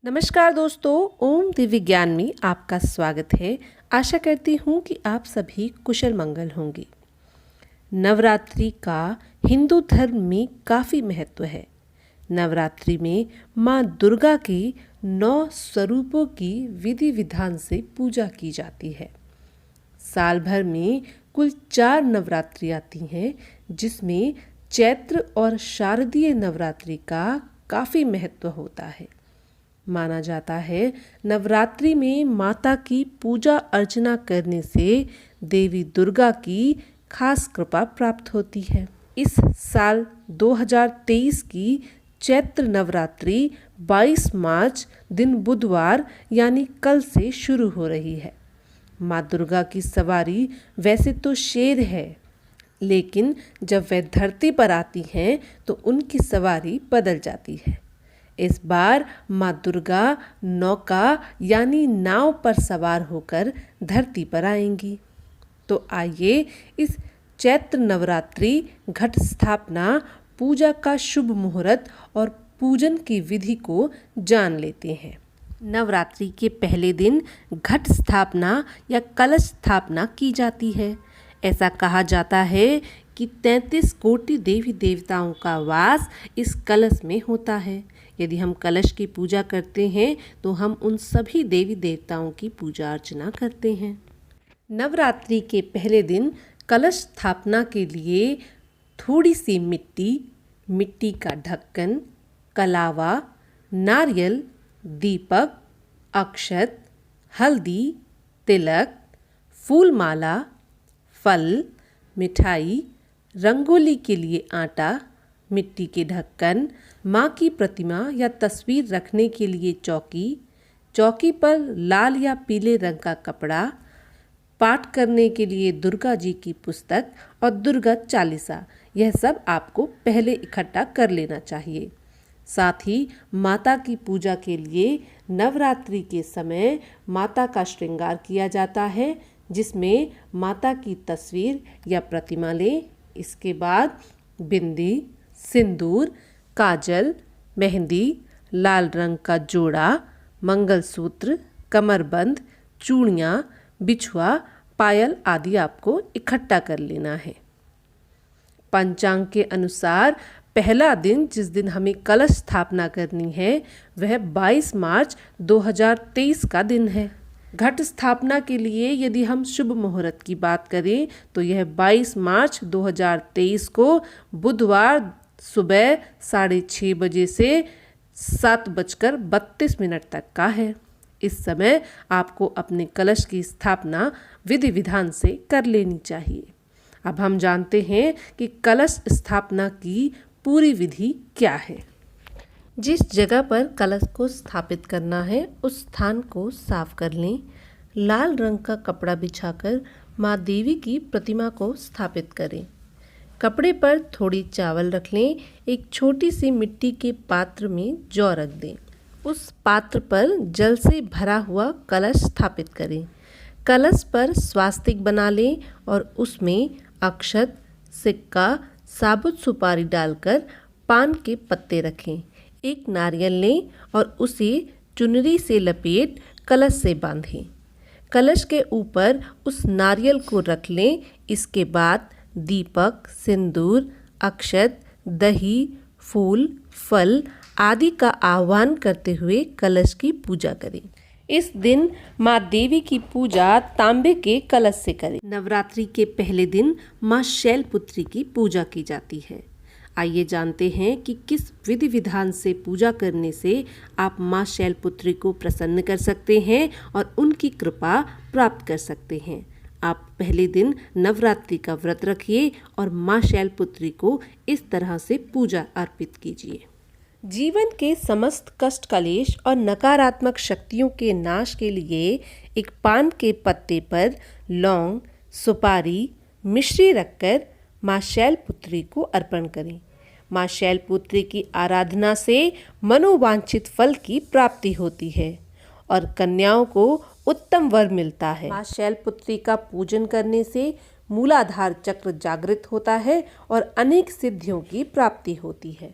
नमस्कार दोस्तों, ओम दिव्य ज्ञान में आपका स्वागत है। आशा करती हूँ कि आप सभी कुशल मंगल होंगे। नवरात्रि का हिंदू धर्म में काफ़ी महत्व है। नवरात्रि में माँ दुर्गा के 9 स्वरूपों की विधि विधान से पूजा की जाती है। साल भर में कुल 4 नवरात्रि आती हैं, जिसमें चैत्र और शारदीय नवरात्रि का काफ़ी महत्व होता है। माना जाता है नवरात्रि में माता की पूजा अर्चना करने से देवी दुर्गा की खास कृपा प्राप्त होती है। इस साल 2023 की चैत्र नवरात्रि 22 मार्च दिन बुधवार यानी कल से शुरू हो रही है। माँ दुर्गा की सवारी वैसे तो शेर है, लेकिन जब वह धरती पर आती हैं तो उनकी सवारी बदल जाती है। इस बार माँ दुर्गा नौका यानी नाव पर सवार होकर धरती पर आएंगी। तो आइए इस चैत्र नवरात्रि घट स्थापना पूजा का शुभ मुहूर्त और पूजन की विधि को जान लेते हैं। नवरात्रि के पहले दिन घट स्थापना या कलश स्थापना की जाती है। ऐसा कहा जाता है कि 33 कोटि देवी देवताओं का वास इस कलश में होता है। यदि हम कलश की पूजा करते हैं तो हम उन सभी देवी देवताओं की पूजा अर्चना करते हैं। नवरात्रि के पहले दिन कलश स्थापना के लिए थोड़ी सी मिट्टी का ढक्कन, कलावा, नारियल, दीपक, अक्षत, हल्दी, तिलक, फूलमाला, फल, मिठाई, रंगोली के लिए आटा, मिट्टी के ढक्कन, माँ की प्रतिमा या तस्वीर रखने के लिए चौकी पर लाल या पीले रंग का कपड़ा, पाठ करने के लिए दुर्गा जी की पुस्तक और दुर्गा चालीसा, यह सब आपको पहले इकट्ठा कर लेना चाहिए। साथ ही माता की पूजा के लिए नवरात्रि के समय माता का श्रृंगार किया जाता है, जिसमें माता की तस्वीर या प्रतिमा लें। इसके बाद बिंदी, सिंदूर, काजल, मेहंदी, लाल रंग का जोड़ा, मंगलसूत्र, कमरबंद, चूड़ियाँ, बिछुआ, पायल आदि आपको इकट्ठा कर लेना है। पंचांग के अनुसार पहला दिन जिस दिन हमें कलश स्थापना करनी है वह 22 मार्च 2023 का दिन है। घट स्थापना के लिए यदि हम शुभ मुहूर्त की बात करें तो यह 22 मार्च 2023 को बुधवार सुबह 6:30 बजे से 7:32 तक का है। इस समय आपको अपने कलश की स्थापना विधि विधान से कर लेनी चाहिए। अब हम जानते हैं कि कलश स्थापना की पूरी विधि क्या है। जिस जगह पर कलश को स्थापित करना है उस स्थान को साफ कर लें। लाल रंग का कपड़ा बिछाकर माँ देवी की प्रतिमा को स्थापित करें। कपड़े पर थोड़ी चावल रख लें। एक छोटी सी मिट्टी के पात्र में जौ रख दें। उस पात्र पर जल से भरा हुआ कलश स्थापित करें। कलश पर स्वास्तिक बना लें और उसमें अक्षत, सिक्का, साबुत सुपारी डालकर पान के पत्ते रखें। एक नारियल लें और उसे चुनरी से लपेट कलश से बांधें। कलश के ऊपर उस नारियल को रख लें। इसके बाद दीपक, सिंदूर, अक्षत, दही, फूल, फल आदि का आह्वान करते हुए कलश की पूजा करें। इस दिन माँ देवी की पूजा तांबे के कलश से करें। नवरात्रि के पहले दिन माँ शैलपुत्री की पूजा की जाती है। आइए जानते हैं कि किस विधि विधान से पूजा करने से आप माँ शैलपुत्री को प्रसन्न कर सकते हैं और उनकी कृपा प्राप्त कर सकते हैं। आप पहले दिन नवरात्रि का व्रत रखिए और माँ शैलपुत्री को इस तरह से पूजा अर्पित कीजिए। जीवन के समस्त कष्ट कलेश और नकारात्मक शक्तियों के नाश के लिए एक पान के पत्ते पर लौंग, सुपारी, मिश्री रखकर माँ शैलपुत्री को अर्पण करें। माँ शैलपुत्री की आराधना से मनोवांछित फल की प्राप्ति होती है और कन्याओं को उत्तम वर मिलता है। माँ शैलपुत्री का पूजन करने से मूलाधार चक्र जागृत होता है और अनेक सिद्धियों की प्राप्ति होती है।